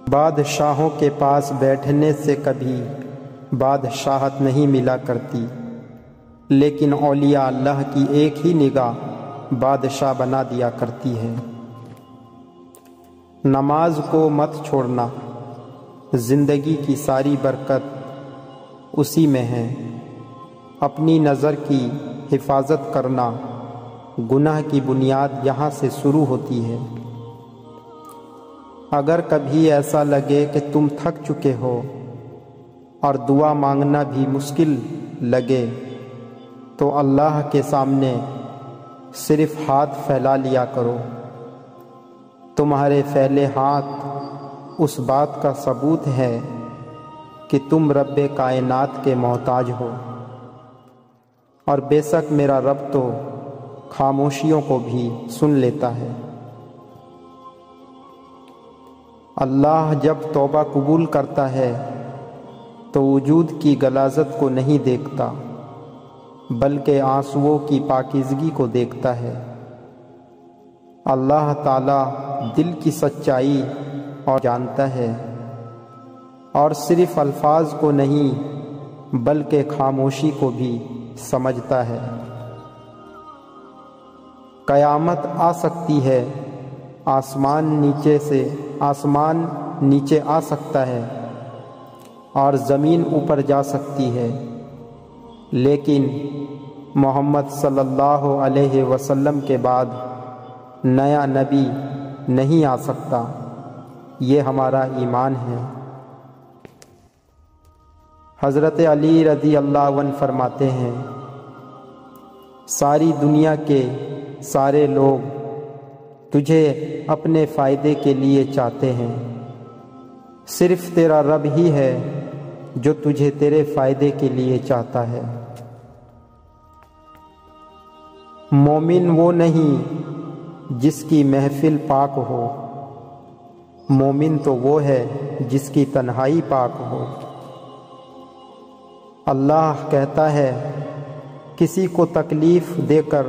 بادشاہوں کے پاس بیٹھنے سے کبھی بادشاہت نہیں ملا کرتی، لیکن اولیاء اللہ کی ایک ہی نگاہ بادشاہ بنا دیا کرتی ہے۔ نماز کو مت چھوڑنا، زندگی کی ساری برکت اسی میں ہے۔ اپنی نظر کی حفاظت کرنا، گناہ کی بنیاد یہاں سے شروع ہوتی ہے۔ اگر کبھی ایسا لگے کہ تم تھک چکے ہو اور دعا مانگنا بھی مشکل لگے تو اللہ کے سامنے صرف ہاتھ پھیلا لیا کرو۔ تمہارے پھیلے ہاتھ اس بات کا ثبوت ہے کہ تم رب کائنات کے محتاج ہو، اور بے شک میرا رب تو خاموشیوں کو بھی سن لیتا ہے۔ اللہ جب توبہ قبول کرتا ہے تو وجود کی غلاظت کو نہیں دیکھتا، بلکہ آنسوؤں کی پاکیزگی کو دیکھتا ہے۔ اللہ تعالیٰ دل کی سچائی اور جانتا ہے، اور صرف الفاظ کو نہیں بلکہ خاموشی کو بھی سمجھتا ہے۔ قیامت آ سکتی ہے، آسمان نیچے آ سکتا ہے اور زمین اوپر جا سکتی ہے، لیکن محمد صلی اللہ علیہ وسلم کے بعد نیا نبی نہیں آ سکتا، یہ ہمارا ایمان ہے۔ حضرت علی رضی اللہ عنہ فرماتے ہیں، ساری دنیا کے سارے لوگ تجھے اپنے فائدے کے لیے چاہتے ہیں، صرف تیرا رب ہی ہے جو تجھے تیرے فائدے کے لیے چاہتا ہے۔ مومن وہ نہیں جس کی محفل پاک ہو، مومن تو وہ ہے جس کی تنہائی پاک ہو۔ اللہ کہتا ہے، کسی کو تکلیف دے کر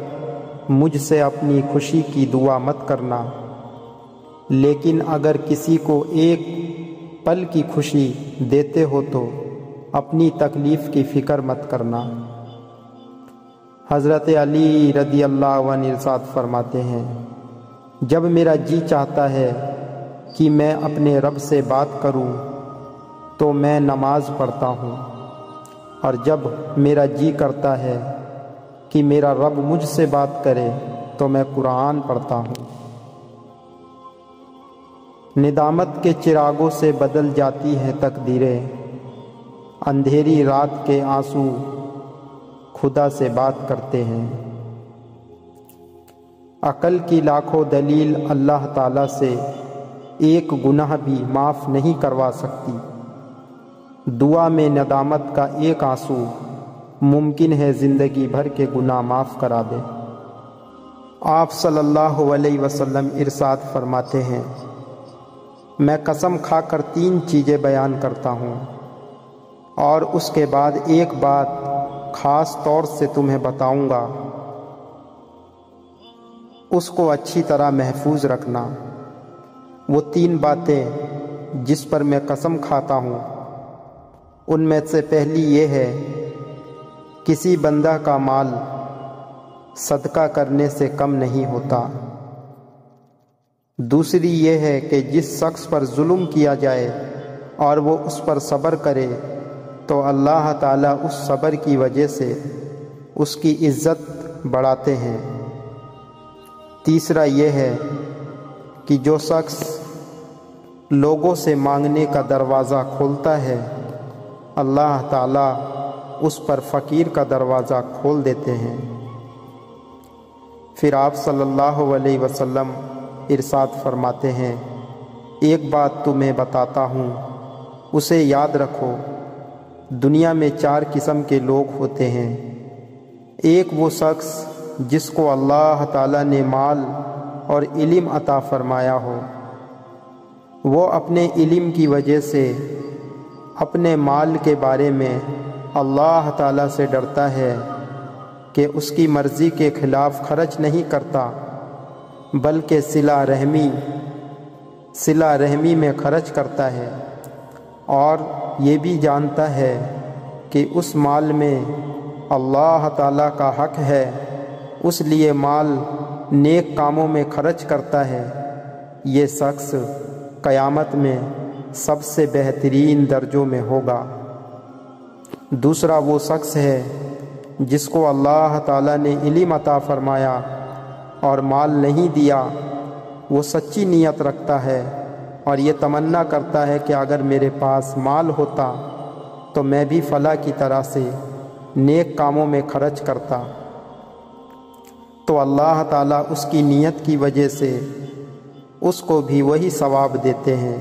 مجھ سے اپنی خوشی کی دعا مت کرنا، لیکن اگر کسی کو ایک پل کی خوشی دیتے ہو تو اپنی تکلیف کی فکر مت کرنا۔ حضرت علی رضی اللہ عنہ ارشاد فرماتے ہیں، جب میرا جی چاہتا ہے کہ میں اپنے رب سے بات کروں تو میں نماز پڑھتا ہوں، اور جب میرا جی کرتا ہے کہ میرا رب مجھ سے بات کرے تو میں قرآن پڑھتا ہوں۔ ندامت کے چراغوں سے بدل جاتی ہیں تقدیریں، اندھیری رات کے آنسو خدا سے بات کرتے ہیں۔ عقل کی لاکھوں دلیل اللہ تعالیٰ سے ایک گناہ بھی معاف نہیں کروا سکتی۔ دعا میں ندامت کا ایک آنسو ممکن ہے زندگی بھر کے گناہ معاف کرا دے۔ آپ صلی اللہ علیہ وسلم ارشاد فرماتے ہیں، میں قسم کھا کر 3 چیزیں بیان کرتا ہوں، اور اس کے بعد ایک بات خاص طور سے تمہیں بتاؤں گا، اس کو اچھی طرح محفوظ رکھنا۔ وہ 3 باتیں جس پر میں قسم کھاتا ہوں، ان میں سے پہلی یہ ہے، کسی بندہ کا مال صدقہ کرنے سے کم نہیں ہوتا۔ دوسری یہ ہے کہ جس شخص پر ظلم کیا جائے اور وہ اس پر صبر کرے تو اللہ تعالیٰ اس صبر کی وجہ سے اس کی عزت بڑھاتے ہیں۔ تیسرا یہ ہے کہ جو شخص لوگوں سے مانگنے کا دروازہ کھولتا ہے، اللہ تعالیٰ اس پر فقیر کا دروازہ کھول دیتے ہیں۔ پھر آپ صلی اللہ علیہ وسلم ارشاد فرماتے ہیں، ایک بات تمہیں بتاتا ہوں، اسے یاد رکھو۔ دنیا میں 4 قسم کے لوگ ہوتے ہیں۔ ایک وہ شخص جس کو اللہ تعالیٰ نے مال اور علم عطا فرمایا ہو، وہ اپنے علم کی وجہ سے اپنے مال کے بارے میں اللہ تعالیٰ سے ڈرتا ہے کہ اس کی مرضی کے خلاف خرچ نہیں کرتا، بلکہ صلہ رحمی صلہ رحمی میں خرچ کرتا ہے اور یہ بھی جانتا ہے کہ اس مال میں اللہ تعالیٰ کا حق ہے، اس لیے مال نیک کاموں میں خرچ کرتا ہے، یہ شخص قیامت میں سب سے بہترین درجوں میں ہوگا۔ دوسرا وہ شخص ہے جس کو اللہ تعالیٰ نے علم عطا فرمایا اور مال نہیں دیا، وہ سچی نیت رکھتا ہے اور یہ تمنا کرتا ہے کہ اگر میرے پاس مال ہوتا تو میں بھی فلاں کی طرح سے نیک کاموں میں خرچ کرتا، تو اللہ تعالیٰ اس کی نیت کی وجہ سے اس کو بھی وہی ثواب دیتے ہیں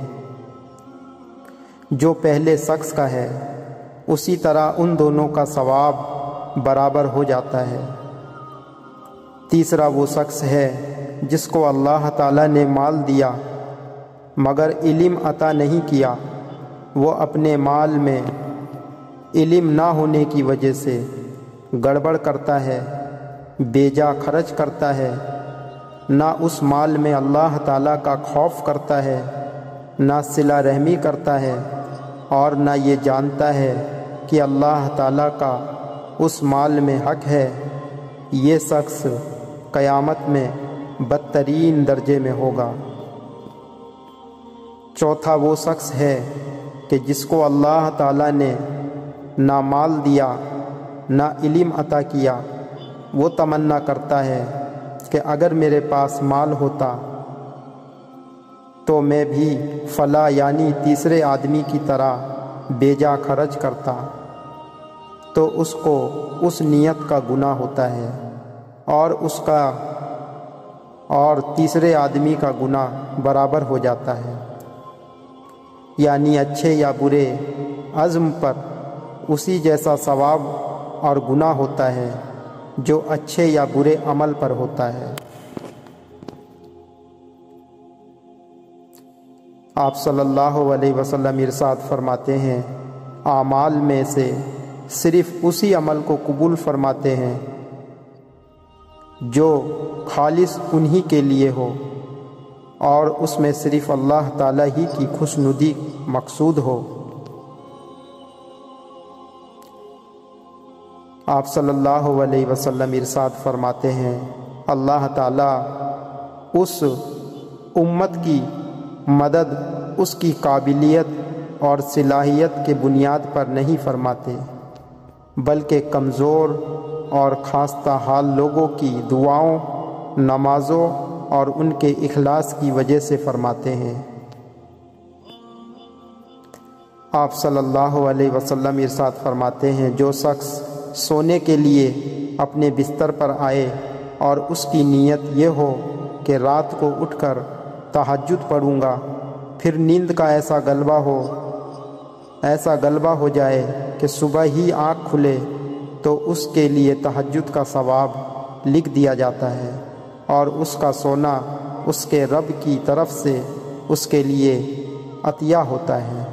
جو پہلے شخص کا ہے، اسی طرح ان دونوں کا ثواب برابر ہو جاتا ہے۔ تیسرا وہ شخص ہے جس کو اللہ تعالیٰ نے مال دیا مگر علم عطا نہیں کیا، وہ اپنے مال میں علم نہ ہونے کی وجہ سے گڑبڑ کرتا ہے، بیجا خرچ کرتا ہے، نہ اس مال میں اللہ تعالیٰ کا خوف کرتا ہے، نہ صلہ رحمی کرتا ہے اور نہ یہ جانتا ہے کہ اللہ تعالیٰ کا اس مال میں حق ہے، یہ شخص قیامت میں بدترین درجے میں ہوگا۔ چوتھا وہ شخص ہے کہ جس کو اللہ تعالیٰ نے نہ مال دیا نہ علم عطا کیا، وہ تمنا کرتا ہے کہ اگر میرے پاس مال ہوتا تو میں بھی فلاں یعنی تیسرے آدمی کی طرح بیجا خرچ کرتا، تو اس کو اس نیت کا گناہ ہوتا ہے اور اس کا اور تیسرے آدمی کا گناہ برابر ہو جاتا ہے، یعنی اچھے یا برے عزم پر اسی جیسا ثواب اور گناہ ہوتا ہے جو اچھے یا برے عمل پر ہوتا ہے۔ آپ صلی اللہ علیہ وسلم ارشاد فرماتے ہیں، اعمال میں سے صرف اسی عمل کو قبول فرماتے ہیں جو خالص انہی کے لیے ہو اور اس میں صرف اللہ تعالیٰ ہی کی خوشنودی مقصود ہو۔ آپ صلی اللہ علیہ وسلم ارشاد فرماتے ہیں، اللہ تعالیٰ اس امت کی مدد اس کی قابلیت اور صلاحیت کے بنیاد پر نہیں فرماتے، بلکہ کمزور اور خستہ حال لوگوں کی دعاؤں، نمازوں اور ان کے اخلاص کی وجہ سے فرماتے ہیں۔ آپ صلی اللہ علیہ وسلم ارشاد فرماتے ہیں، جو شخص سونے کے لیے اپنے بستر پر آئے اور اس کی نیت یہ ہو کہ رات کو اٹھ کر تہجد پڑھوں گا، پھر نیند کا ایسا غلبہ ہو جائے کہ صبح ہی آنکھ کھلے، تو اس کے لیے تہجد کا ثواب لکھ دیا جاتا ہے اور اس کا سونا اس کے رب کی طرف سے اس کے لیے عطیہ ہوتا ہے۔